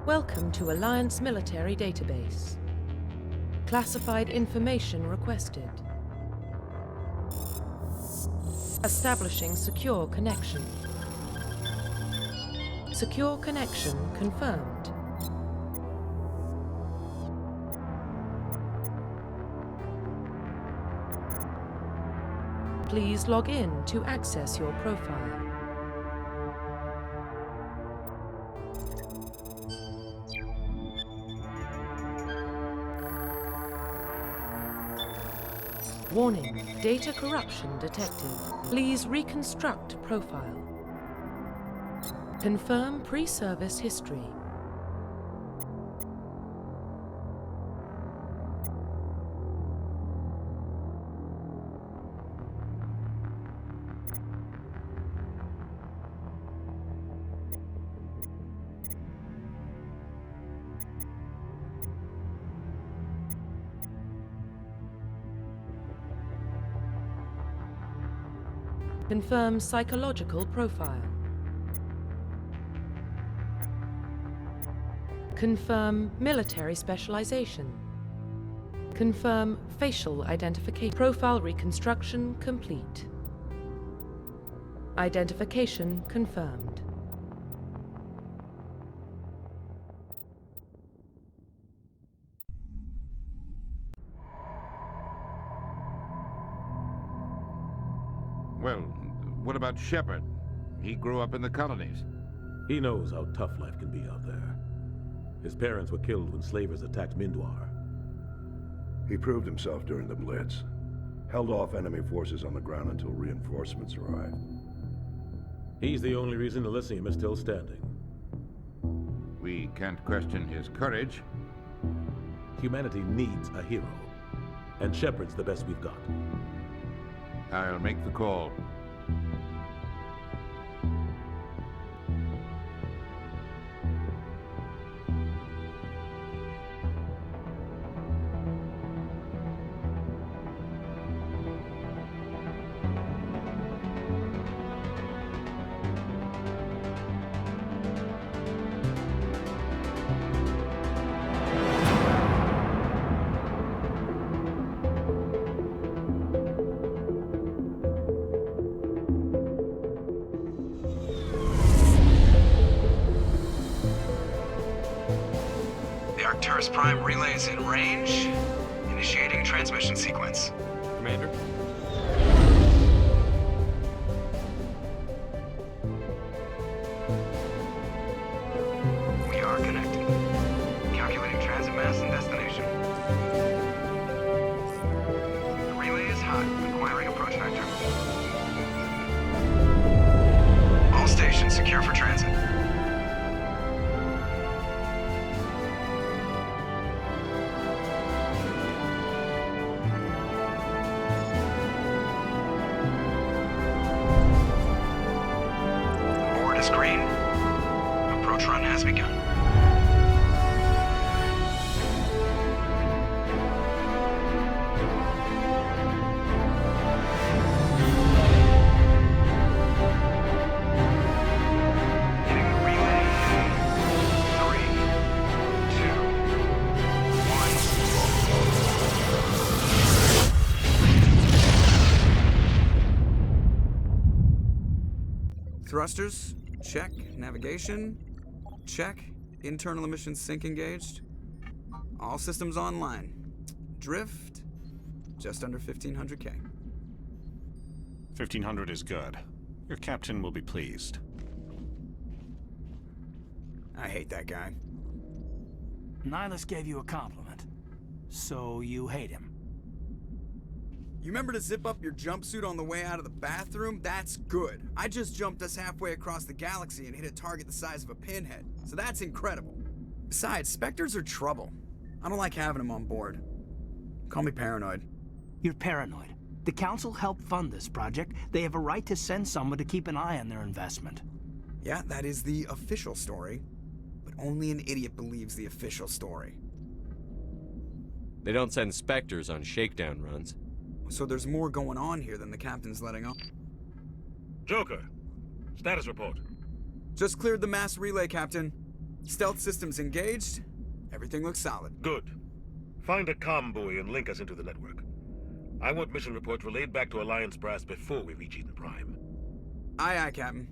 Welcome to Alliance Military Database. Classified information requested. Establishing secure connection. Secure connection confirmed. Please log in to access your profile. Warning, data corruption detected. Please reconstruct profile. Confirm pre-service history. Confirm psychological profile. Confirm military specialization. Confirm facial identification. Profile reconstruction complete. Identification confirmed. Well, what about Shepard? He grew up in the colonies. He knows how tough life can be out there. His parents were killed when slavers attacked Mindwar. He proved himself during the Blitz. Held off enemy forces on the ground until reinforcements arrived. He's the only reason Elysium is still standing. We can't question his courage. Humanity needs a hero. And Shepard's the best we've got. I'll make the call. Arcturus Prime relays in range. Initiating transmission sequence. Commander? We are connected. Calculating transit mass and destination. The relay is hot, acquiring approach vector. All stations secure for transit. Screen. Approach run has begun. Hitting the relay. 3, 2, 1. Thrusters? Check. Navigation? Check. Internal emissions sync engaged. All systems online. Drift? Just under 1500K. 1500 is good. Your captain will be pleased. I hate that guy. Nihilus gave you a compliment. So you hate him. You remember to zip up your jumpsuit on the way out of the bathroom? That's good. I just jumped us halfway across the galaxy and hit a target the size of a pinhead. So that's incredible. Besides, Spectres are trouble. I don't like having them on board. Call me paranoid. You're paranoid. The Council helped fund this project. They have a right to send someone to keep an eye on their investment. Yeah, that is the official story. But only an idiot believes the official story. They don't send Spectres on shakedown runs. So there's more going on here than the captain's letting on. Joker, status report. Just cleared the mass relay, Captain. Stealth systems engaged. Everything looks solid. Good. Find a comm buoy and link us into the network. I want mission reports relayed back to Alliance Brass before we reach Eden Prime. Aye, aye, Captain.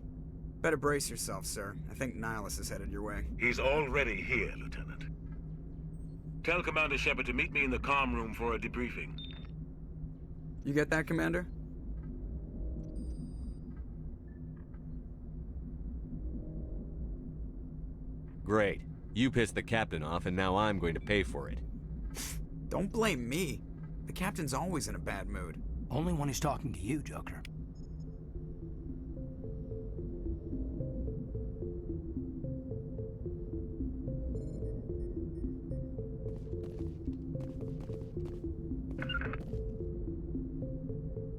Better brace yourself, sir. I think Nihilus is headed your way. He's already here, Lieutenant. Tell Commander Shepard to meet me in the comm room for a debriefing. You get that, Commander? Great. You pissed the captain off, and now I'm going to pay for it. Don't blame me. The captain's always in a bad mood. Only when he's talking to you, Joker.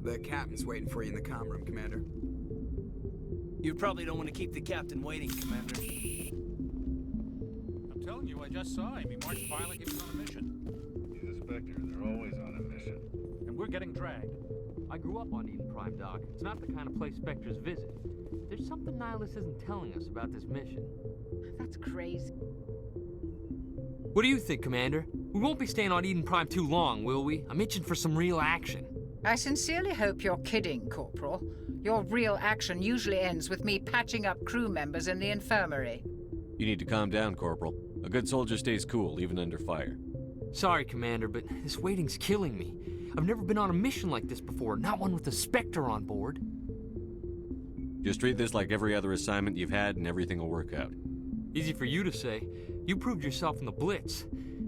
The captain's waiting for you in the comm room, Commander. You probably don't want to keep the captain waiting, Commander. I'm telling you, I just saw him. He marched by like he was on a mission. He's a Spectre. They're always on a mission. And we're getting dragged. I grew up on Eden Prime, Doc. It's not the kind of place Spectres visit. There's something Nihilus isn't telling us about this mission. That's crazy. What do you think, Commander? We won't be staying on Eden Prime too long, will we? I'm itching for some real action. I sincerely hope you're kidding, Corporal. Your real action usually ends with me patching up crew members in the infirmary. You need to calm down, Corporal. A good soldier stays cool, even under fire. Sorry, Commander, but this waiting's killing me. I've never been on a mission like this before, not one with a Spectre on board. Just treat this like every other assignment you've had and everything will work out. Easy for you to say. You proved yourself in the Blitz.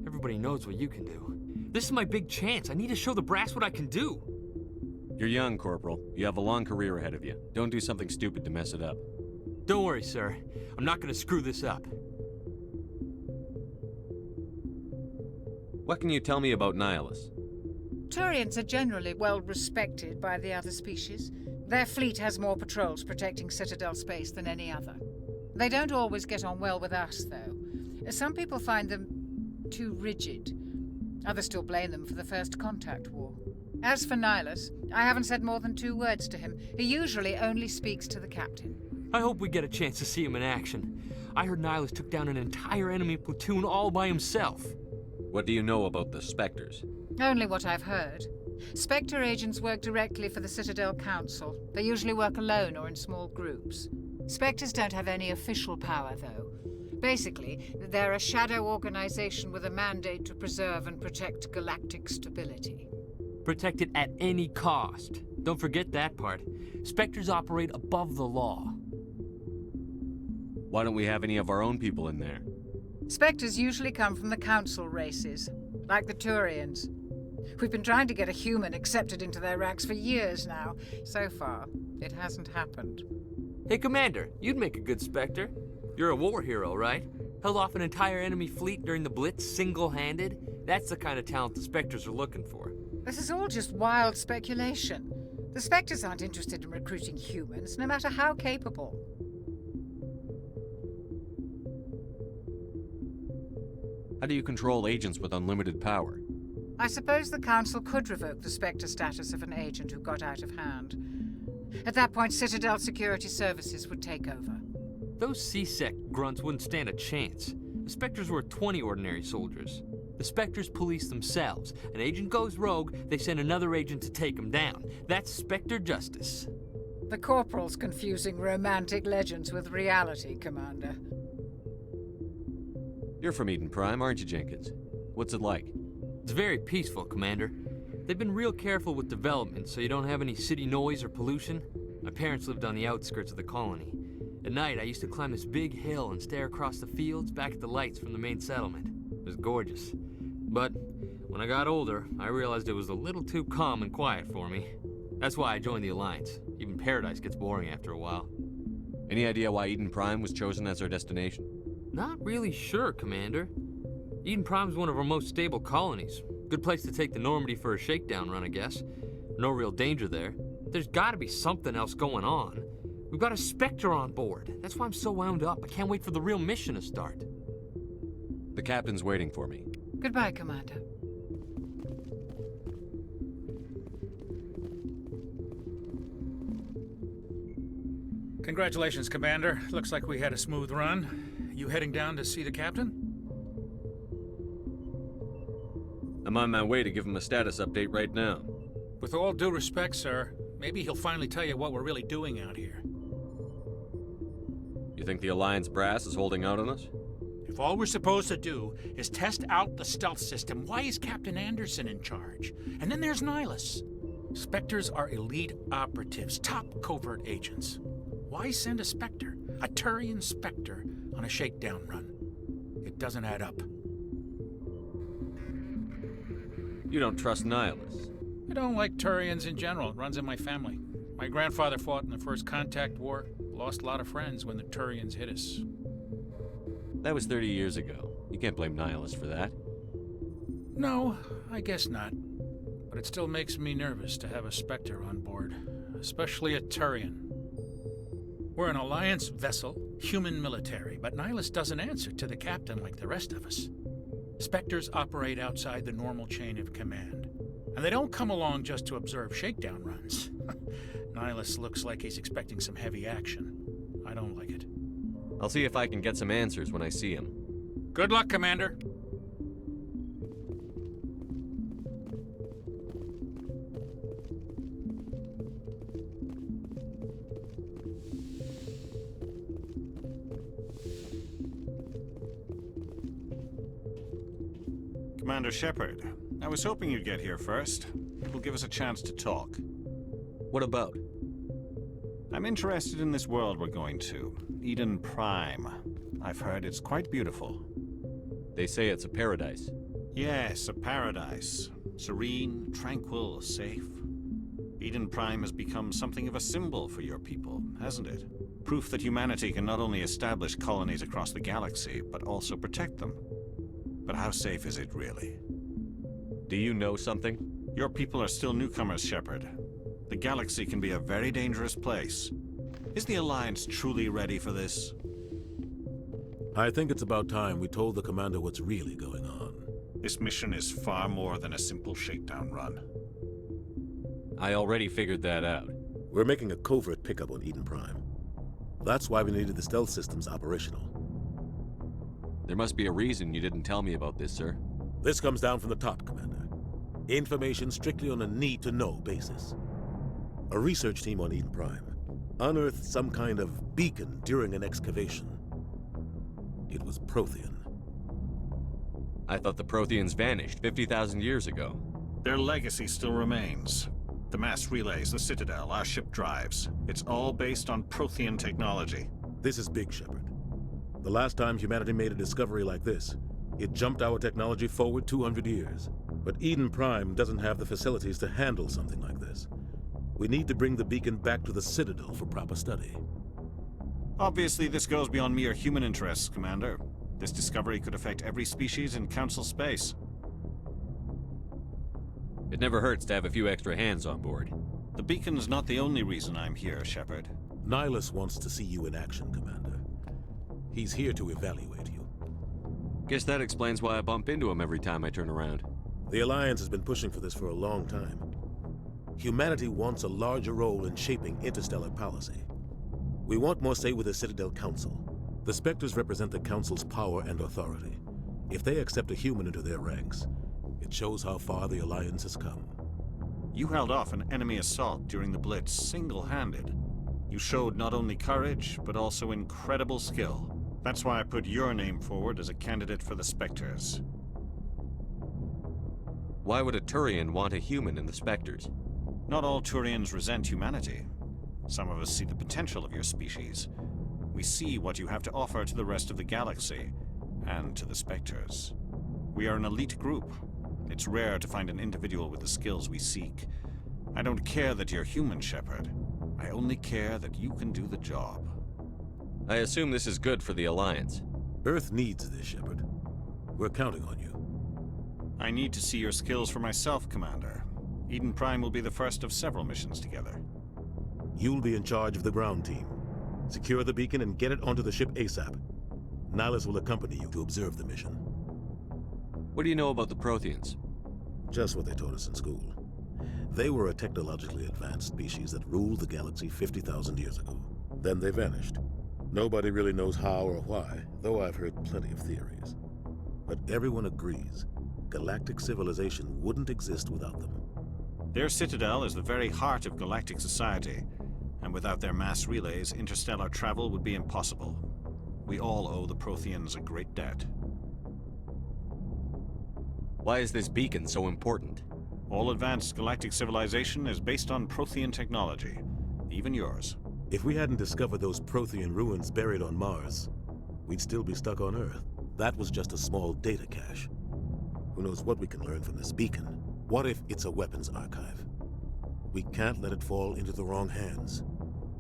Everybody knows what you can do. This is my big chance. I need to show the brass what I can do. You're young, Corporal. You have a long career ahead of you. Don't do something stupid to mess it up. Don't worry, sir. I'm not gonna screw this up. What can you tell me about Nihilus? Turians are generally well respected by the other species. Their fleet has more patrols protecting Citadel space than any other. They don't always get on well with us, though. Some people find them too rigid. Others still blame them for the First Contact War. As for Nihilus, I haven't said more than 2 words to him. He usually only speaks to the captain. I hope we get a chance to see him in action. I heard Nihilus took down an entire enemy platoon all by himself. What do you know about the Spectres? Only what I've heard. Spectre agents work directly for the Citadel Council. They usually work alone or in small groups. Spectres don't have any official power, though. Basically, they're a shadow organization with a mandate to preserve and protect galactic stability. Protect it at any cost. Don't forget that part. Spectres operate above the law. Why don't we have any of our own people in there? Spectres usually come from the Council races, like the Turians. We've been trying to get a human accepted into their ranks for years now. So far, it hasn't happened. Hey, Commander, you'd make a good Spectre. You're a war hero, right? Held off an entire enemy fleet during the Blitz single-handed? That's the kind of talent the Spectres are looking for. This is all just wild speculation. The Spectres aren't interested in recruiting humans, no matter how capable. How do you control agents with unlimited power? I suppose the Council could revoke the Spectre status of an agent who got out of hand. At that point, Citadel Security Services would take over. Those C-Sec grunts wouldn't stand a chance. The Spectres were 20 ordinary soldiers. The Spectres police themselves. An agent goes rogue, they send another agent to take him down. That's Spectre justice. The Corporal's confusing romantic legends with reality, Commander. You're from Eden Prime, aren't you, Jenkins? What's it like? It's very peaceful, Commander. They've been real careful with development, so you don't have any city noise or pollution. My parents lived on the outskirts of the colony. At night, I used to climb this big hill and stare across the fields back at the lights from the main settlement. It was gorgeous. But when I got older, I realized it was a little too calm and quiet for me. That's why I joined the Alliance. Even Paradise gets boring after a while. Any idea why Eden Prime was chosen as our destination? Not really sure, Commander. Eden Prime's one of our most stable colonies. Good place to take the Normandy for a shakedown run, I guess. No real danger there. There's gotta be something else going on. We've got a Spectre on board. That's why I'm so wound up. I can't wait for the real mission to start. The captain's waiting for me. Goodbye, Commander. Congratulations, Commander. Looks like we had a smooth run. You heading down to see the captain? I'm on my way to give him a status update right now. With all due respect, sir, maybe he'll finally tell you what we're really doing out here. You think the Alliance brass is holding out on us? If all we're supposed to do is test out the stealth system, why is Captain Anderson in charge? And then there's Nihilus. Spectres are elite operatives, top covert agents. Why send a Spectre, a Turian Spectre, on a shakedown run? It doesn't add up. You don't trust Nihilus? I don't like Turians in general. It runs in my family. My grandfather fought in the First Contact War, lost a lot of friends when the Turians hit us. That was 30 years ago. You can't blame Nihilus for that. No, I guess not. But it still makes me nervous to have a Spectre on board, especially a Turian. We're an Alliance vessel, human military, but Nihilus doesn't answer to the captain like the rest of us. Spectres operate outside the normal chain of command, and they don't come along just to observe shakedown runs. Nihilus looks like he's expecting some heavy action. I don't like it. I'll see if I can get some answers when I see him. Good luck, Commander. Commander Shepard, I was hoping you'd get here first. It will give us a chance to talk. What about? I'm interested in this world we're going to, Eden Prime. I've heard it's quite beautiful. They say it's a paradise. Yes, a paradise. Serene, tranquil, safe. Eden Prime has become something of a symbol for your people, hasn't it? Proof that humanity can not only establish colonies across the galaxy, but also protect them. But how safe is it really? Do you know something? Your people are still newcomers, Shepard. The galaxy can be a very dangerous place. Is the Alliance truly ready for this? I think it's about time we told the Commander what's really going on. This mission is far more than a simple shakedown run. I already figured that out. We're making a covert pickup on Eden Prime. That's why we needed the stealth systems operational. There must be a reason you didn't tell me about this, sir. This comes down from the top, Commander. Information strictly on a need-to-know basis. A research team on Eden Prime unearthed some kind of beacon during an excavation. It was Prothean. I thought the Protheans vanished 50,000 years ago. Their legacy still remains. The mass relays, the Citadel, our ship drives. It's all based on Prothean technology. This is big, Shepard. The last time humanity made a discovery like this, it jumped our technology forward 200 years. But Eden Prime doesn't have the facilities to handle something like this. We need to bring the beacon back to the Citadel for proper study. Obviously, this goes beyond mere human interests, Commander. This discovery could affect every species in Council space. It never hurts to have a few extra hands on board. The beacon's not the only reason I'm here, Shepard. Nihilus wants to see you in action, Commander. He's here to evaluate you. Guess that explains why I bump into him every time I turn around. The Alliance has been pushing for this for a long time. Humanity wants a larger role in shaping interstellar policy. We want more say with the Citadel Council. The Spectres represent the Council's power and authority. If they accept a human into their ranks, it shows how far the Alliance has come. You held off an enemy assault during the Blitz single-handed. You showed not only courage, but also incredible skill. That's why I put your name forward as a candidate for the Spectres. Why would a Turian want a human in the Spectres? Not all Turians resent humanity. Some of us see the potential of your species. We see what you have to offer to the rest of the galaxy, and to the Spectres. We are an elite group. It's rare to find an individual with the skills we seek. I don't care that you're human, Shepard. I only care that you can do the job. I assume this is good for the Alliance. Earth needs this, Shepard. We're counting on you. I need to see your skills for myself, Commander. Eden Prime will be the first of several missions together. You'll be in charge of the ground team. Secure the beacon and get it onto the ship ASAP. Nihilus will accompany you to observe the mission. What do you know about the Protheans? Just what they taught us in school. They were a technologically advanced species that ruled the galaxy 50,000 years ago. Then they vanished. Nobody really knows how or why, though I've heard plenty of theories. But everyone agrees galactic civilization wouldn't exist without them. Their citadel is the very heart of galactic society, and without their mass relays, interstellar travel would be impossible. We all owe the Protheans a great debt. Why is this beacon so important? All advanced galactic civilization is based on Prothean technology, even yours. If we hadn't discovered those Prothean ruins buried on Mars, we'd still be stuck on Earth. That was just a small data cache. Who knows what we can learn from this beacon? What if it's a weapons archive? We can't let it fall into the wrong hands.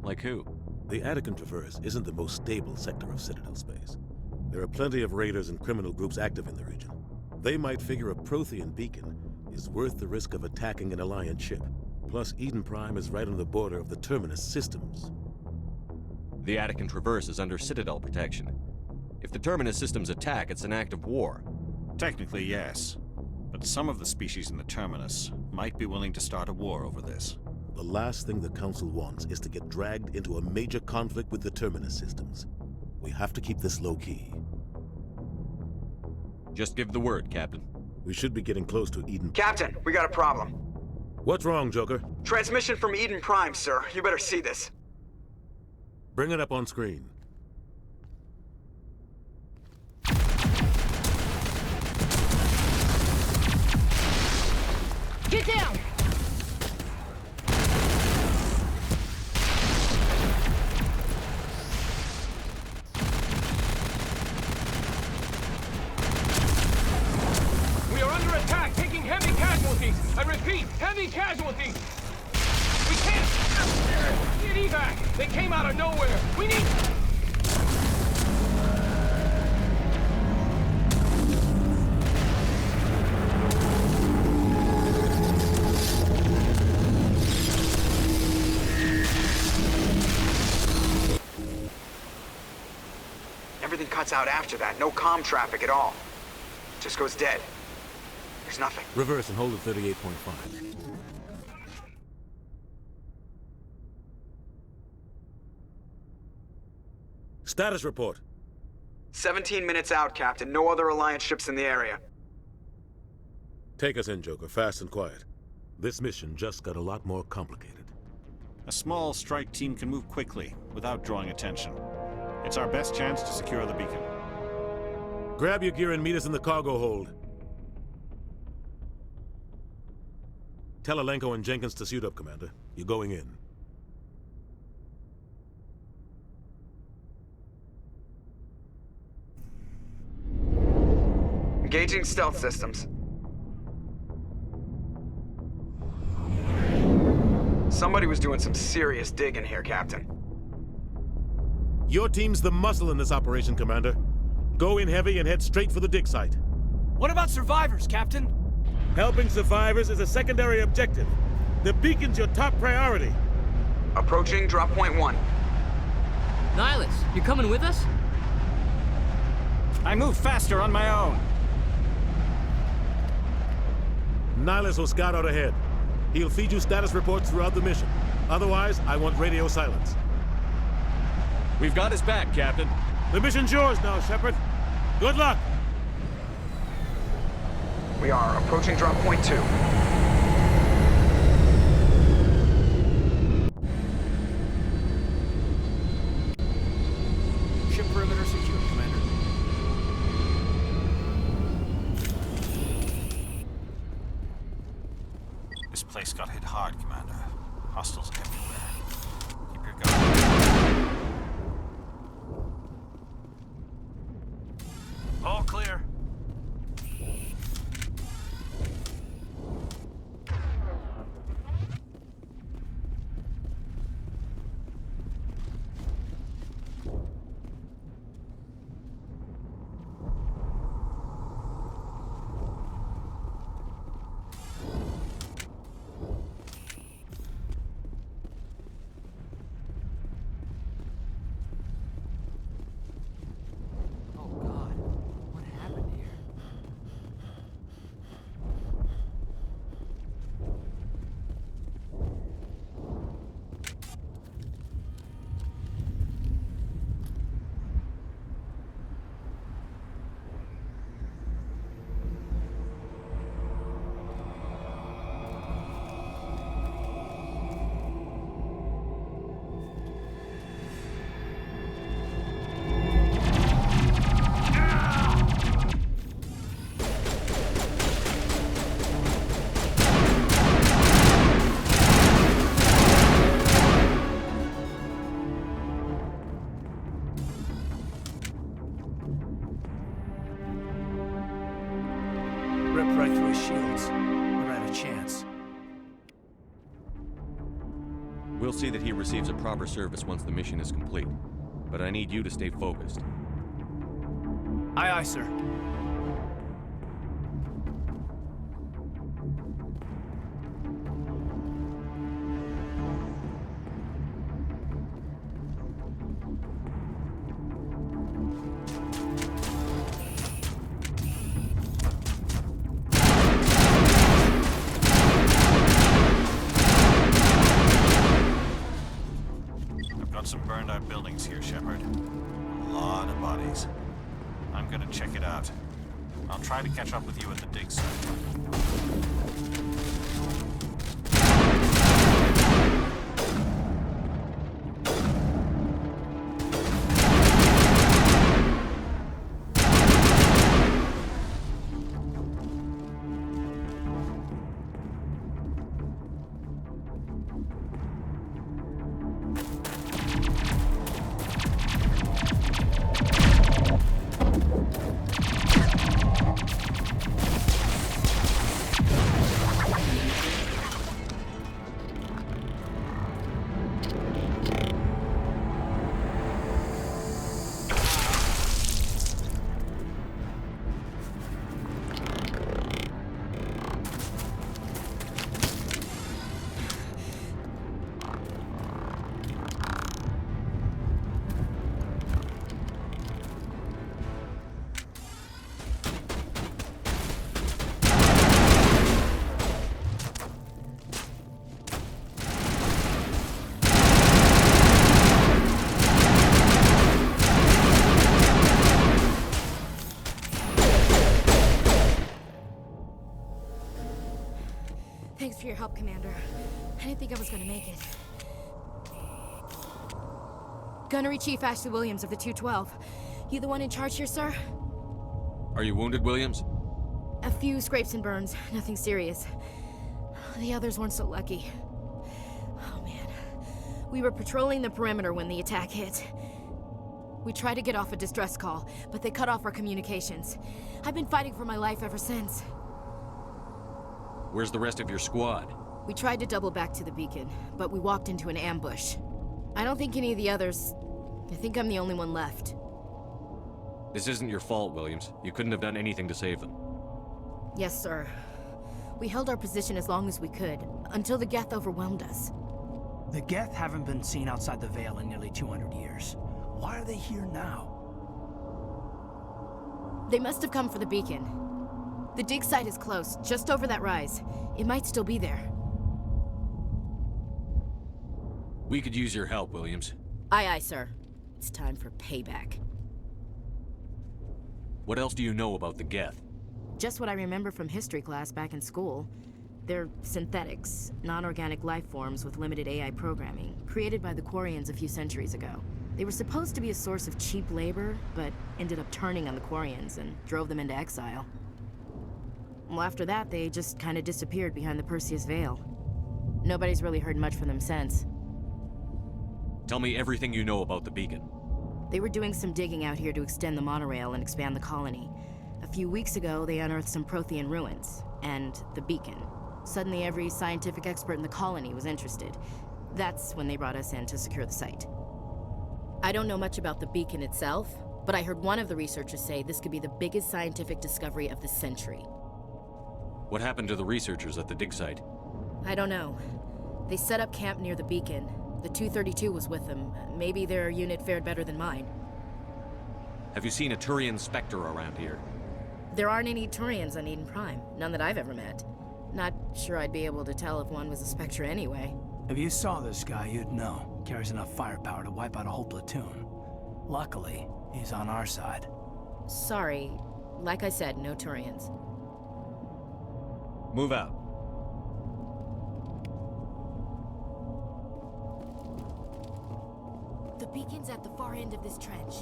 Like who? The Attican Traverse isn't the most stable sector of Citadel space. There are plenty of raiders and criminal groups active in the region. They might figure a Prothean beacon is worth the risk of attacking an Alliance ship. Plus, Eden Prime is right on the border of the Terminus systems. The Attican Traverse is under Citadel protection. If the Terminus systems attack, it's an act of war. Technically, yes. But some of the species in the Terminus might be willing to start a war over this. The last thing the Council wants is to get dragged into a major conflict with the Terminus systems. We have to keep this low-key. Just give the word, Captain. We should be getting close to Eden. Captain, we got a problem. What's wrong, Joker? Transmission from Eden Prime, sir. You better see this. Bring it up on screen. Get down! We are under attack, taking heavy casualties. I repeat, heavy casualties. We can't get evac. They came out of nowhere. We need... Everything cuts out after that. No comm traffic at all. Just goes dead. There's nothing. Reverse and hold at 38.5. Status report. 17 minutes out, Captain. No other Alliance ships in the area. Take us in, Joker, fast and quiet. This mission just got a lot more complicated. A small strike team can move quickly, without drawing attention. It's our best chance to secure the beacon. Grab your gear and meet us in the cargo hold. Tell Alenko and Jenkins to suit up, Commander. You're going in. Engaging stealth systems. Somebody was doing some serious digging here, Captain. Your team's the muscle in this operation, Commander. Go in heavy and head straight for the dig site. What about survivors, Captain? Helping survivors is a secondary objective. The beacon's your top priority. Approaching drop point 1. Nihilus, you coming with us? I move faster on my own. Nihilus will scout out ahead. He'll feed you status reports throughout the mission. Otherwise, I want radio silence. We've got his back, Captain. The mission's yours now, Shepard. Good luck! We are approaching drop point 2. Ship perimeter secure, Commander. This place got hit hard, Commander. Hostiles everywhere. Keep your gun. All clear. We'll see that he receives a proper service once the mission is complete. But I need you to stay focused. Aye, aye, sir. I've got some burned out buildings here, Shepard. A lot of bodies. I'm gonna check it out. I'll try to catch up with you at the dig site. Thanks for your help, Commander. I didn't think I was gonna make it. Gunnery Chief Ashley Williams of the 212. You the one in charge here, sir? Are you wounded, Williams? A few scrapes and burns, nothing serious. The others weren't so lucky. Oh man. We were patrolling the perimeter when the attack hit. We tried to get off a distress call, but they cut off our communications. I've been fighting for my life ever since. Where's the rest of your squad? We tried to double back to the beacon, but we walked into an ambush. I don't think any of the others... I think I'm the only one left. This isn't your fault, Williams. You couldn't have done anything to save them. Yes, sir. We held our position as long as we could, until the Geth overwhelmed us. The Geth haven't been seen outside the Veil in nearly 200 years. Why are they here now? They must have come for the beacon. The dig site is close, just over that rise. It might still be there. We could use your help, Williams. Aye, aye, sir. It's time for payback. What else do you know about the Geth? Just what I remember from history class back in school. They're synthetics, non-organic life forms with limited AI programming, created by the Quarians a few centuries ago. They were supposed to be a source of cheap labor, but ended up turning on the Quarians and drove them into exile. Well, after that, they just kind of disappeared behind the Perseus Veil. Nobody's really heard much from them since. Tell me everything you know about the beacon. They were doing some digging out here to extend the monorail and expand the colony. A few weeks ago, they unearthed some Prothean ruins, and the beacon. Suddenly, every scientific expert in the colony was interested. That's when they brought us in to secure the site. I don't know much about the beacon itself, but I heard one of the researchers say this could be the biggest scientific discovery of the century. What happened to the researchers at the dig site? I don't know. They set up camp near the beacon. The 232 was with them. Maybe their unit fared better than mine. Have you seen a Turian Spectre around here? There aren't any Turians on Eden Prime. None that I've ever met. Not sure I'd be able to tell if one was a Spectre anyway. If you saw this guy, you'd know. Carries enough firepower to wipe out a whole platoon. Luckily, he's on our side. Sorry. Like I said, no Turians. Move out. The beacon's at the far end of this trench.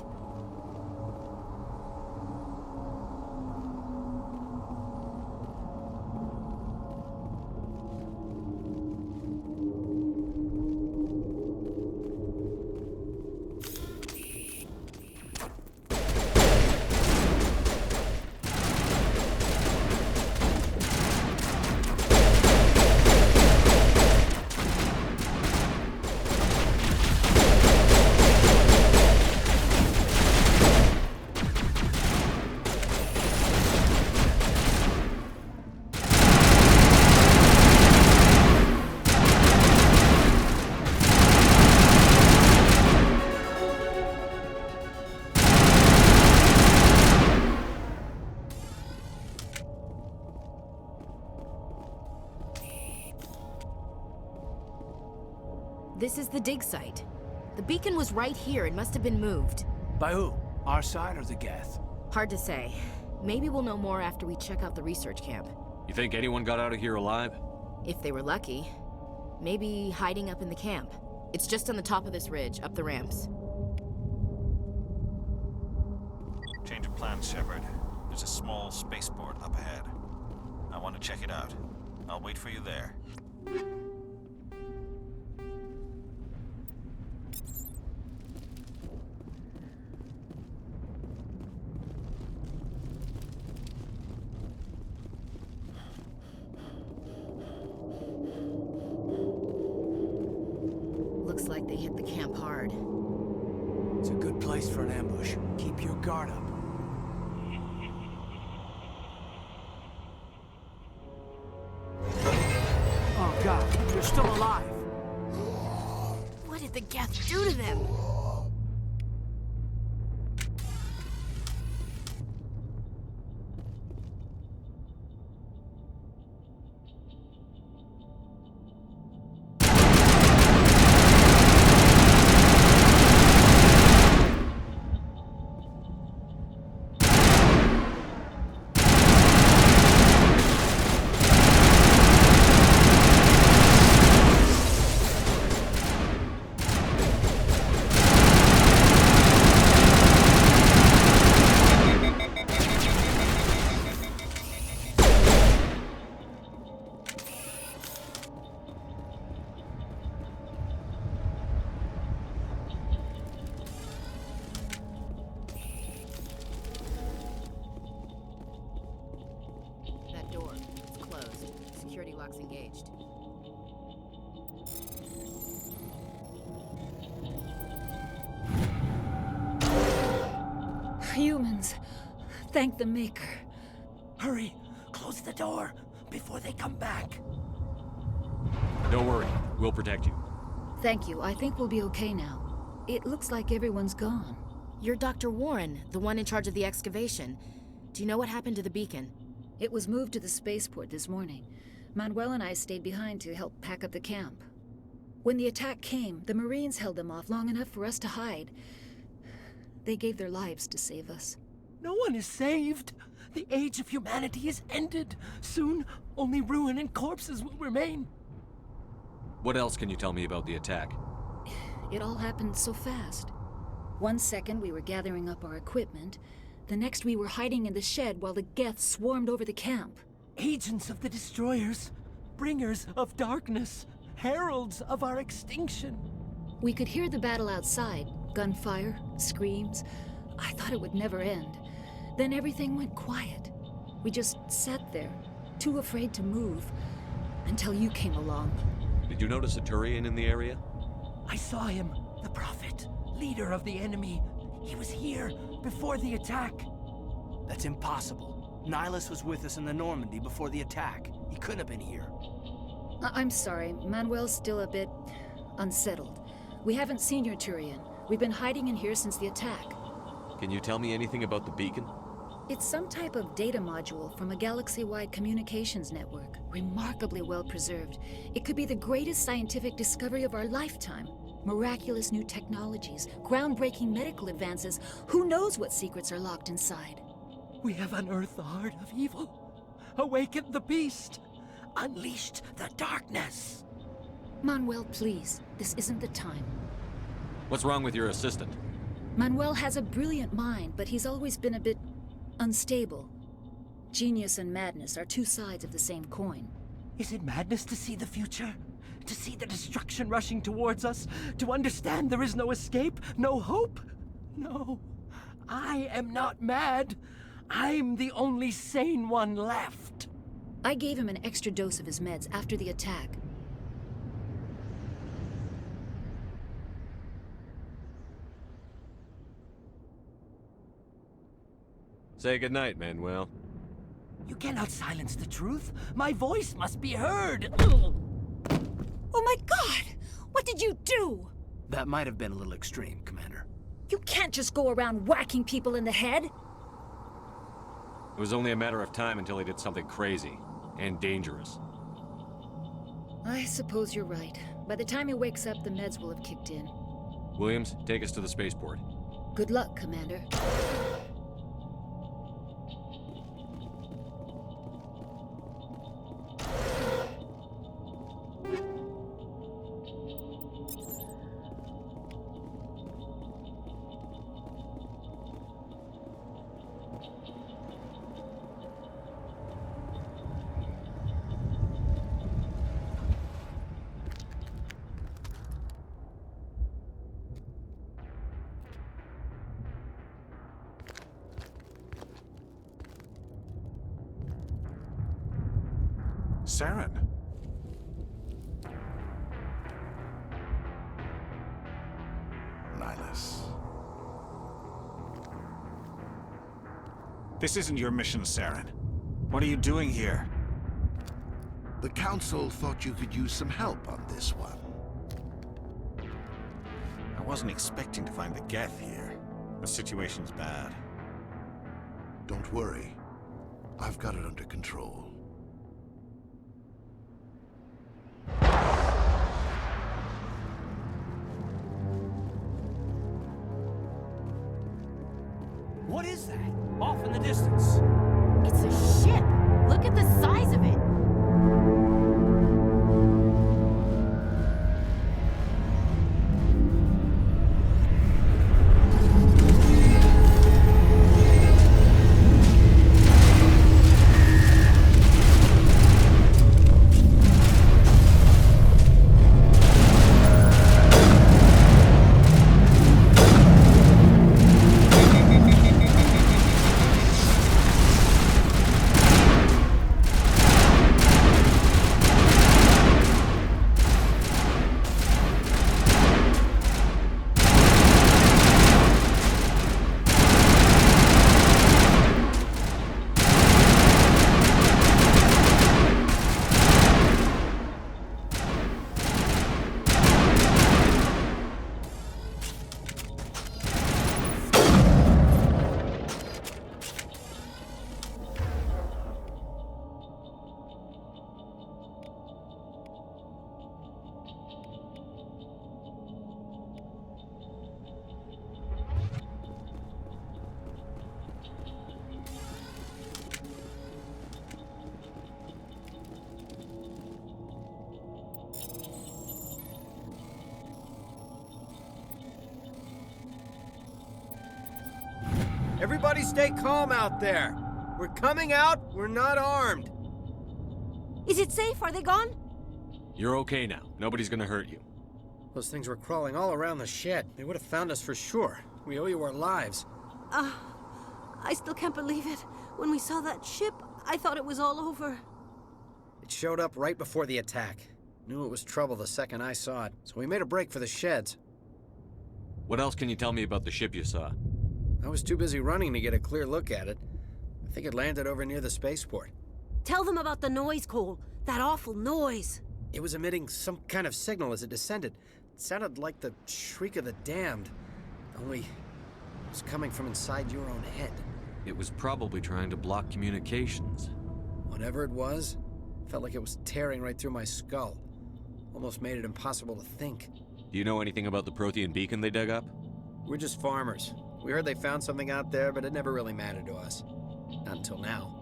This is the dig site. The beacon was right here. It must have been moved. By who? Our side or the Geth? Hard to say. Maybe we'll know more after we check out the research camp. You think anyone got out of here alive? If they were lucky. Maybe hiding up in the camp. It's just on the top of this ridge, up the ramps. Change of plans, Shepard. There's a small spaceport up ahead. I want to check it out. I'll wait for you there. Looks like they hit the camp hard. It's a good place for an ambush. Keep your guard up. Oh God, you're still alive. What did the Geth do to them? Engaged. Humans, thank the Maker. Hurry, close the door before they come back. Don't worry, we'll protect you. Thank you. I think we'll be okay now. It looks like everyone's gone. You're Dr. Warren, the one in charge of the excavation. Do you know what happened to the beacon? It was moved to the spaceport this morning. Manuel and I stayed behind to help pack up the camp. When the attack came, the Marines held them off long enough for us to hide. They gave their lives to save us. No one is saved. The age of humanity is ended. Soon, only ruin and corpses will remain. What else can you tell me about the attack? It all happened so fast. 1 second we were gathering up our equipment. The next we were hiding in the shed while the Geth swarmed over the camp. Agents of the destroyers, bringers of darkness, heralds of our extinction. We could hear the battle outside. Gunfire, screams. I thought it would never end. Then everything went quiet. We just sat there, too afraid to move, until you came along. Did you notice a Turian in the area? I saw him, the Prophet, leader of the enemy. He was here before the attack. That's impossible. Nihilus was with us in the Normandy before the attack. He couldn't have been here. I'm sorry. Manuel's still a bit unsettled. We haven't seen your Turian. We've been hiding in here since the attack. Can you tell me anything about the beacon? It's some type of data module from a galaxy-wide communications network. Remarkably well preserved. It could be the greatest scientific discovery of our lifetime. Miraculous new technologies, groundbreaking medical advances. Who knows what secrets are locked inside? We have unearthed the heart of evil, awakened the beast, unleashed the darkness. Manuel, please. This isn't the time. What's wrong with your assistant? Manuel has a brilliant mind, but he's always been a bit unstable. Genius and madness are two sides of the same coin. Is it madness to see the future? To see the destruction rushing towards us? To understand there is no escape? No hope? No. I am not mad. I'm the only sane one left. I gave him an extra dose of his meds after the attack. Say goodnight, Manuel. You cannot silence the truth. My voice must be heard. Oh my God! What did you do? That might have been a little extreme, Commander. You can't just go around whacking people in the head. It was only a matter of time until he did something crazy and dangerous. I suppose you're right. By the time he wakes up, the meds will have kicked in. Williams, take us to the spaceport. Good luck, Commander. Saren. Nihilus. This isn't your mission, Saren. What are you doing here? The Council thought you could use some help on this one. I wasn't expecting to find the Geth here. The situation's bad. Don't worry. I've got it under control. What is that? Off in the distance. It's a ship. Look at the size of it. Everybody stay calm out there. We're coming out, we're not armed. Is it safe? Are they gone? You're okay now. Nobody's gonna hurt you. Those things were crawling all around the shed. They would have found us for sure. We owe you our lives. I still can't believe it. When we saw that ship, I thought it was all over. It showed up right before the attack. Knew it was trouble the second I saw it, so we made a break for the sheds. What else can you tell me about the ship you saw? I was too busy running to get a clear look at it. I think it landed over near the spaceport. Tell them about the noise, Cole. That awful noise. It was emitting some kind of signal as it descended. It sounded like the shriek of the damned. Only it was coming from inside your own head. It was probably trying to block communications. Whatever it was, felt like it was tearing right through my skull. Almost made it impossible to think. Do you know anything about the Prothean beacon they dug up? We're just farmers. We heard they found something out there, but it never really mattered to us. Not until now.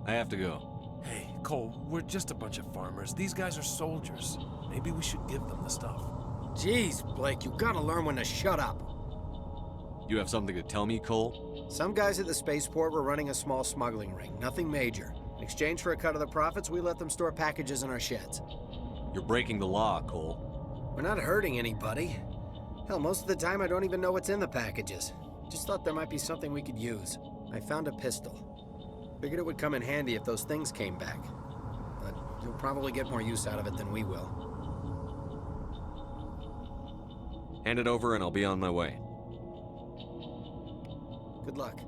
I have to go. Hey, Cole, we're just a bunch of farmers. These guys are soldiers. Maybe we should give them the stuff. Jeez, Blake, you gotta learn when to shut up. You have something to tell me, Cole? Some guys at the spaceport were running a small smuggling ring. Nothing major. In exchange for a cut of the profits, we let them store packages in our sheds. You're breaking the law, Cole. We're not hurting anybody. Hell, most of the time I don't even know what's in the packages. Just thought there might be something we could use. I found a pistol. Figured it would come in handy if those things came back. But you'll probably get more use out of it than we will. Hand it over and I'll be on my way. Good luck.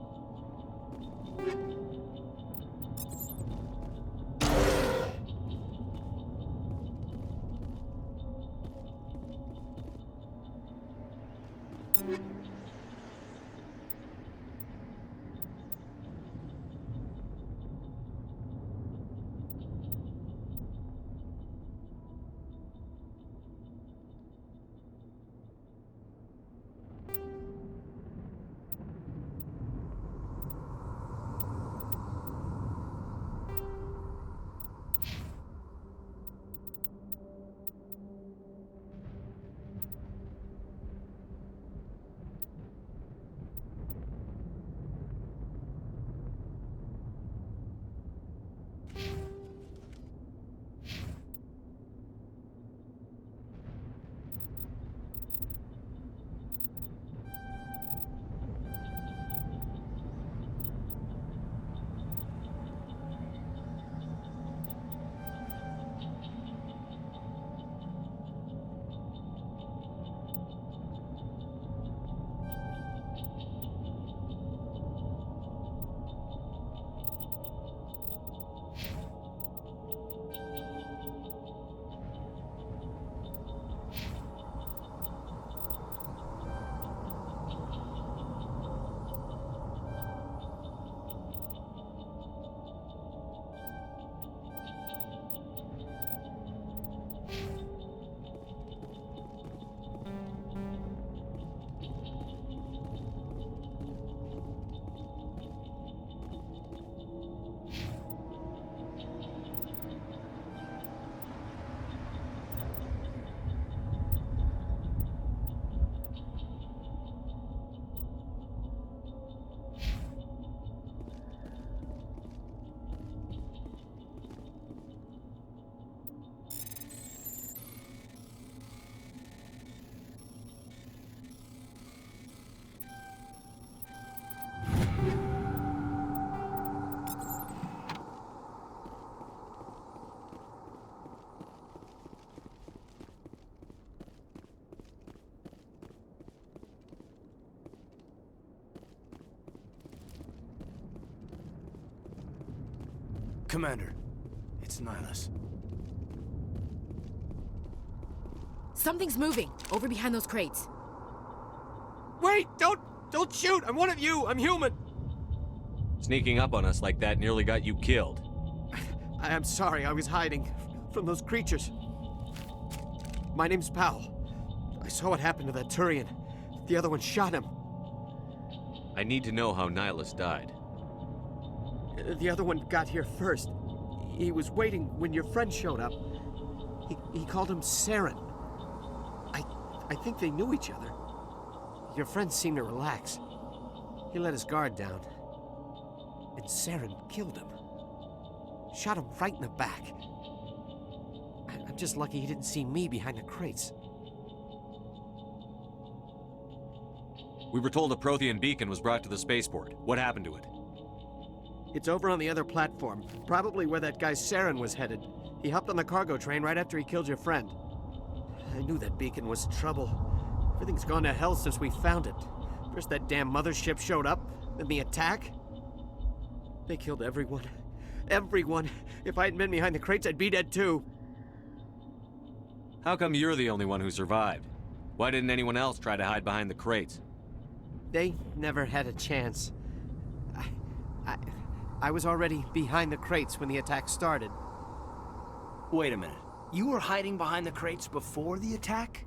Commander, it's Nihilus. Something's moving over behind those crates. Wait! Don't shoot! I'm one of you! I'm human! Sneaking up on us like that nearly got you killed. I'm sorry, I was hiding from those creatures. My name's Powell. I saw what happened to that Turian. The other one shot him. I need to know how Nihilus died. The other one got here first. He was waiting when your friend showed up. He called him Saren. I think they knew each other. Your friend seemed to relax. He let his guard down. And Saren killed him. Shot him right in the back. I'm just lucky he didn't see me behind the crates. We were told a Prothean beacon was brought to the spaceport. What happened to it? It's over on the other platform, probably where that guy Saren was headed. He hopped on the cargo train right after he killed your friend. I knew that beacon was trouble. Everything's gone to hell since we found it. First that damn mothership showed up, then the attack. They killed everyone. Everyone! If I hadn't been behind the crates, I'd be dead too. How come you're the only one who survived? Why didn't anyone else try to hide behind the crates? They never had a chance. I was already behind the crates when the attack started. Wait a minute. You were hiding behind the crates before the attack?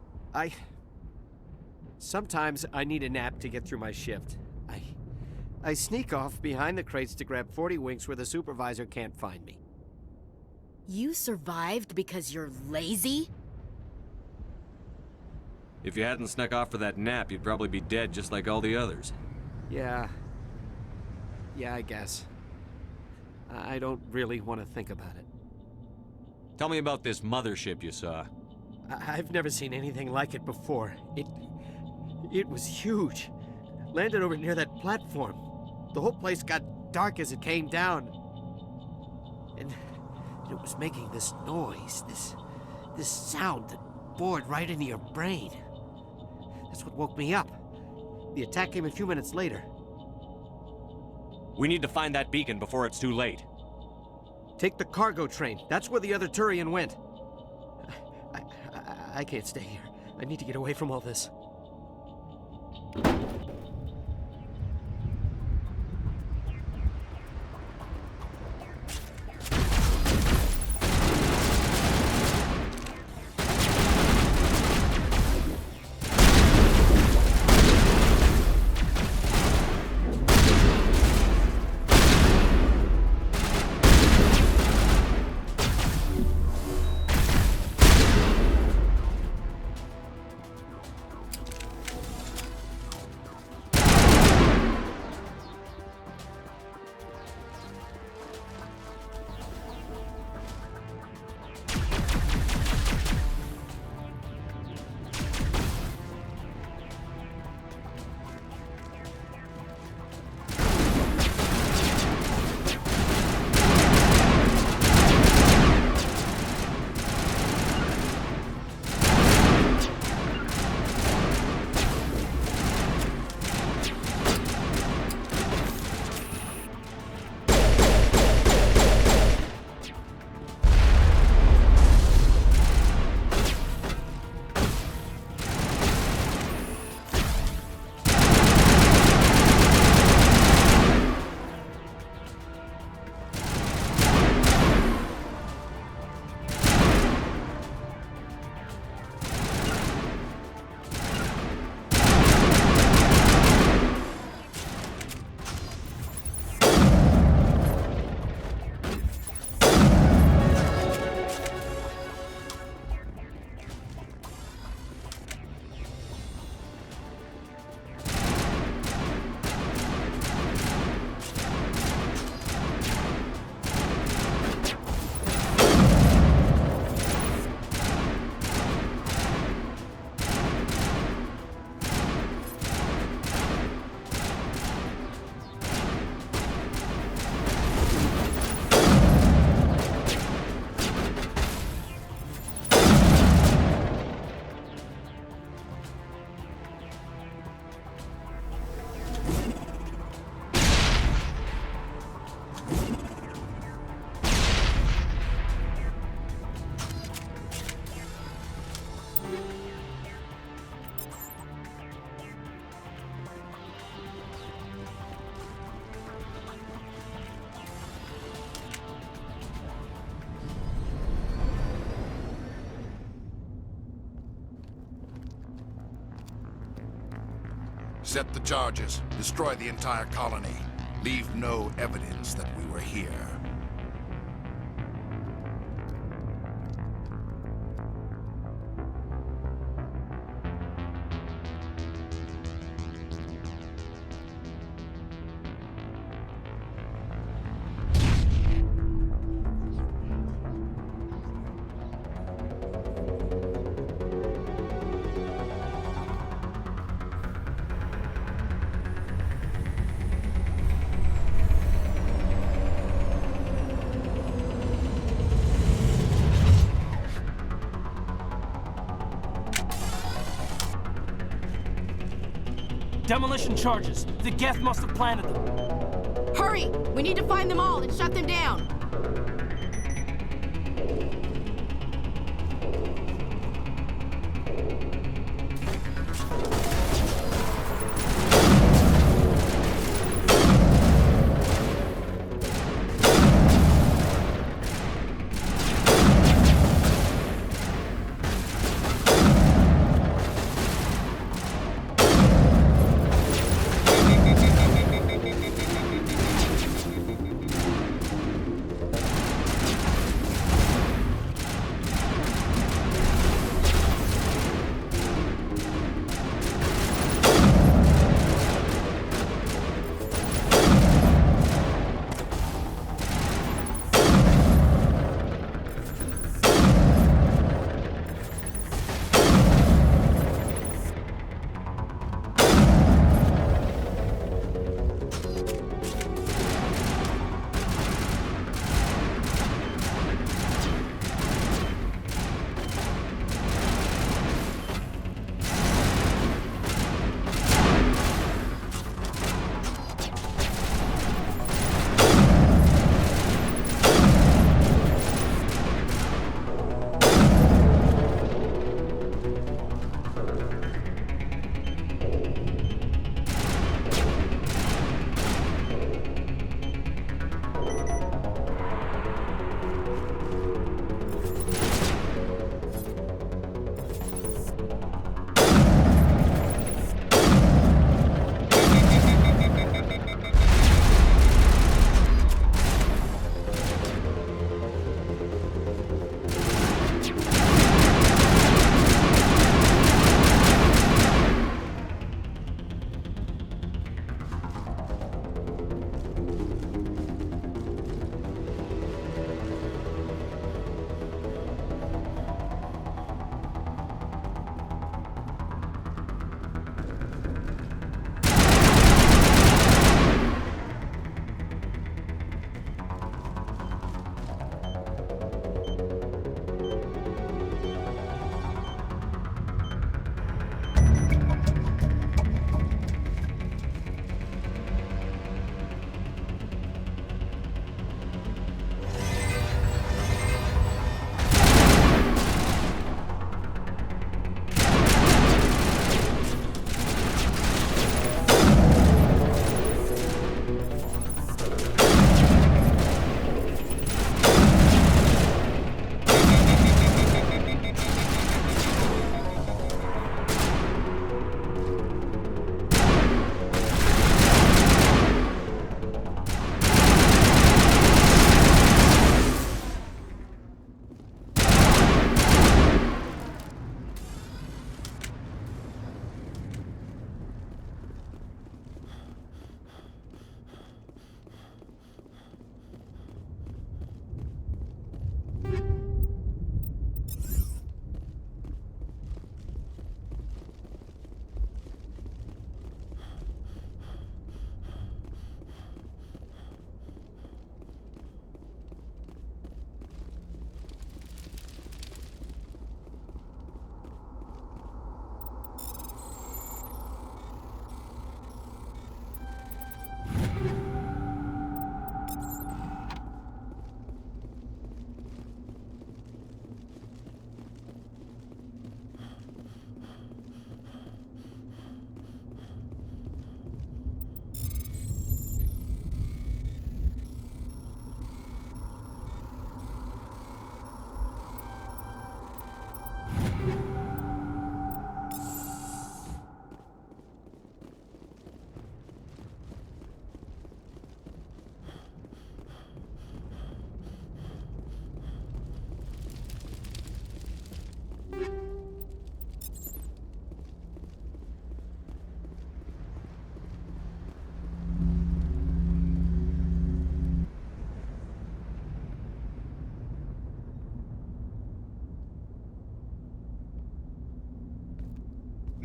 Sometimes I need a nap to get through my shift. I sneak off behind the crates to grab 40 winks where the supervisor can't find me. You survived because you're lazy? If you hadn't snuck off for that nap, you'd probably be dead just like all the others. Yeah, I guess. I don't really want to think about it. Tell me about this mothership you saw. I've never seen anything like it before. It was huge. Landed over near that platform. The whole place got dark as it came down. And it was making this noise, this sound that bored right into your brain. That's what woke me up. The attack came a few minutes later. We need to find that beacon before it's too late. Take the cargo train. That's where the other Turian went. I can't stay here. I need to get away from all this. Set the charges. Destroy the entire colony. Leave no evidence that we were here. Demolition charges. The Geth must have planted them. Hurry! We need to find them all and shut them down.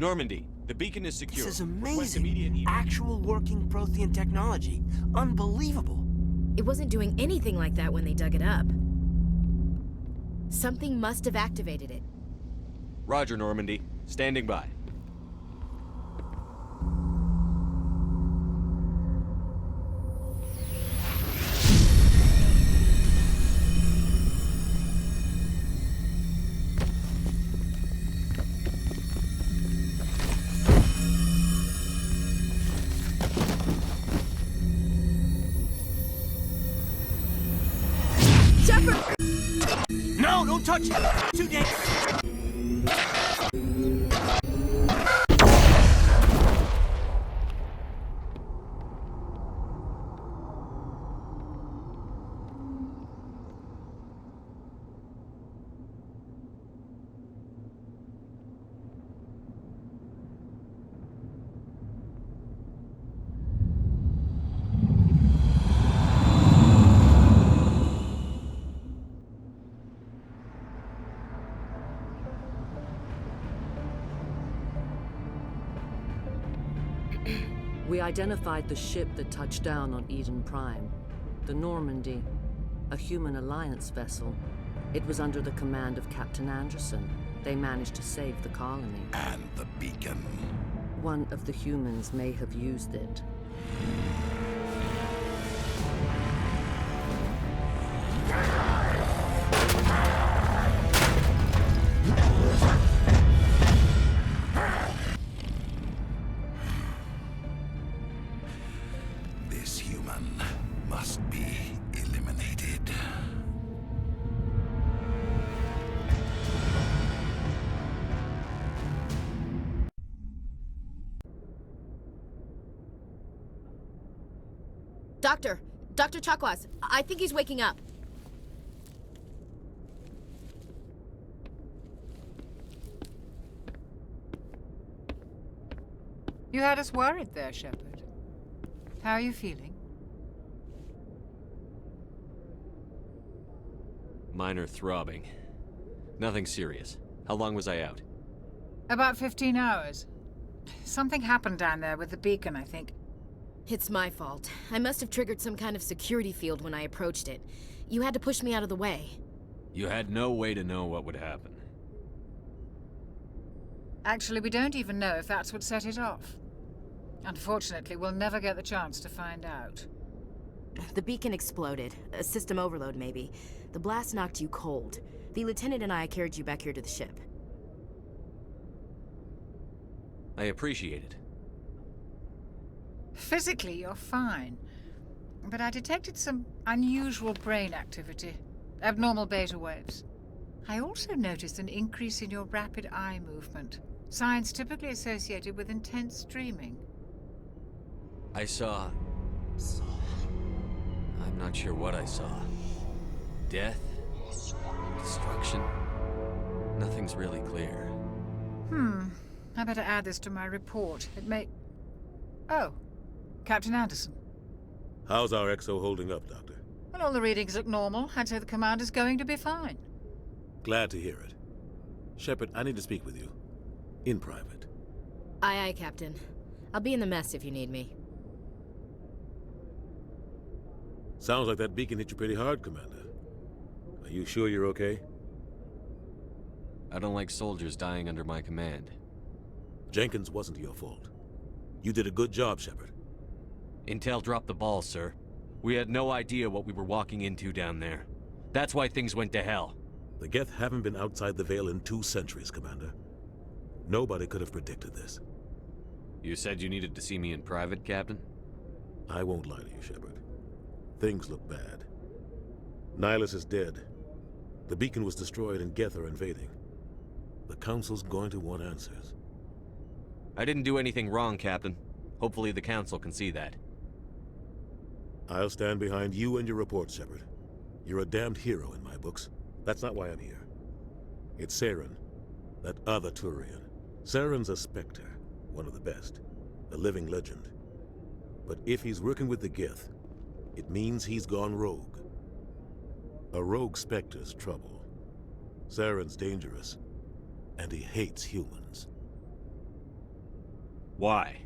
Normandy, the beacon is secure. This is Request amazing. immediate Actual working Prothean technology. Unbelievable. It wasn't doing anything like that when they dug it up. Something must have activated it. Roger, Normandy. Standing by. No, don't touch it! Too dangerous! We identified the ship that touched down on Eden Prime. The Normandy, a human alliance vessel. It was under the command of Captain Anderson. They managed to save the colony. And the beacon. One of the humans may have used it. This human must be eliminated. Dr. Chakwas, I think he's waking up. You had us worried there, Shepard. How are you feeling? Minor throbbing. Nothing serious. How long was I out? About 15 hours. Something happened down there with the beacon, I think. It's my fault. I must have triggered some kind of security field when I approached it. You had to push me out of the way. You had no way to know what would happen. Actually, we don't even know if that's what set it off. Unfortunately, we'll never get the chance to find out. The beacon exploded. A system overload, maybe. The blast knocked you cold. The lieutenant and I carried you back here to the ship. I appreciate it. Physically, you're fine. But I detected some unusual brain activity. Abnormal beta waves. I also noticed an increase in your rapid eye movement. Signs typically associated with intense dreaming. I saw... I'm not sure what I saw. Death? Destruction? Nothing's really clear. I better add this to my report. It may... Oh. Captain Anderson. How's our XO holding up, Doctor? Well, all the readings look normal. I'd say the commander's going to be fine. Glad to hear it. Shepard, I need to speak with you. In private. Aye, aye, Captain. I'll be in the mess if you need me. Sounds like that beacon hit you pretty hard, Commander. Are you sure you're okay? I don't like soldiers dying under my command. Jenkins wasn't your fault. You did a good job, Shepard. Intel dropped the ball, sir. We had no idea what we were walking into down there. That's why things went to hell. The Geth haven't been outside the Veil in 2 centuries, Commander. Nobody could have predicted this. You said you needed to see me in private, Captain? I won't lie to you, Shepard. Things look bad. Nihilus is dead. The beacon was destroyed and Geth are invading. The Council's going to want answers. I didn't do anything wrong, Captain. Hopefully the Council can see that. I'll stand behind you and your report, Shepard. You're a damned hero in my books. That's not why I'm here. It's Saren, that other Turian. Saren's a Spectre, one of the best, a living legend. But if he's working with the Geth, it means he's gone rogue. A rogue Spectre's trouble. Saren's dangerous, and he hates humans. Why?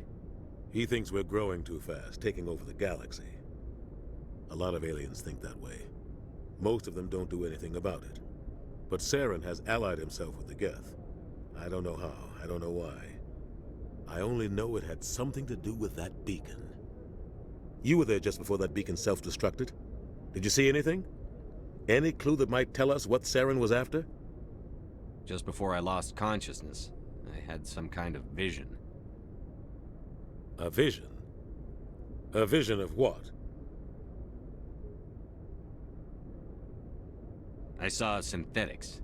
He thinks we're growing too fast, taking over the galaxy. A lot of aliens think that way. Most of them don't do anything about it. But Saren has allied himself with the Geth. I don't know how, I don't know why. I only know it had something to do with that beacon. You were there just before that beacon self-destructed. Did you see anything? Any clue that might tell us what Saren was after? Just before I lost consciousness, I had some kind of vision. A vision? A vision of what? I saw synthetics.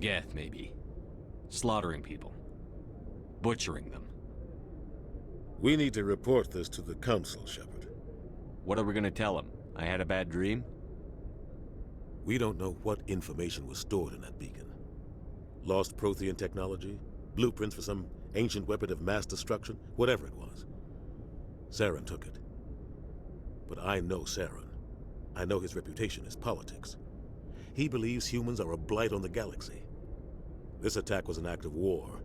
Geth, maybe. Slaughtering people. Butchering them. We need to report this to the Council, Shepard. What are we gonna tell them? I had a bad dream? We don't know what information was stored in that beacon. Lost Prothean technology? Blueprints for some ancient weapon of mass destruction? Whatever it was. Saren took it. But I know Saren. I know his reputation is politics. He believes humans are a blight on the galaxy. This attack was an act of war.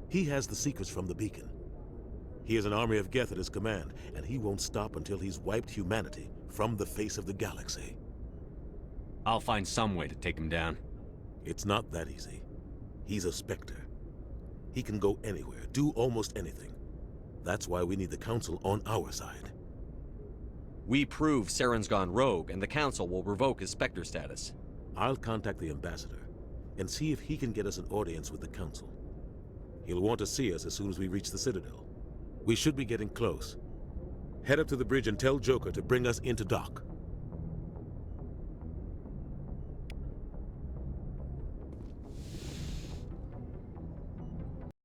He has the secrets from the beacon. He has an army of Geth at his command, and he won't stop until he's wiped humanity from the face of the galaxy. I'll find some way to take him down. It's not that easy. He's a Spectre. He can go anywhere, do almost anything. That's why we need the Council on our side. We prove Saren's gone rogue, and the Council will revoke his Spectre status. I'll contact the Ambassador and see if he can get us an audience with the Council. He'll want to see us as soon as we reach the Citadel. We should be getting close. Head up to the bridge and tell Joker to bring us into dock.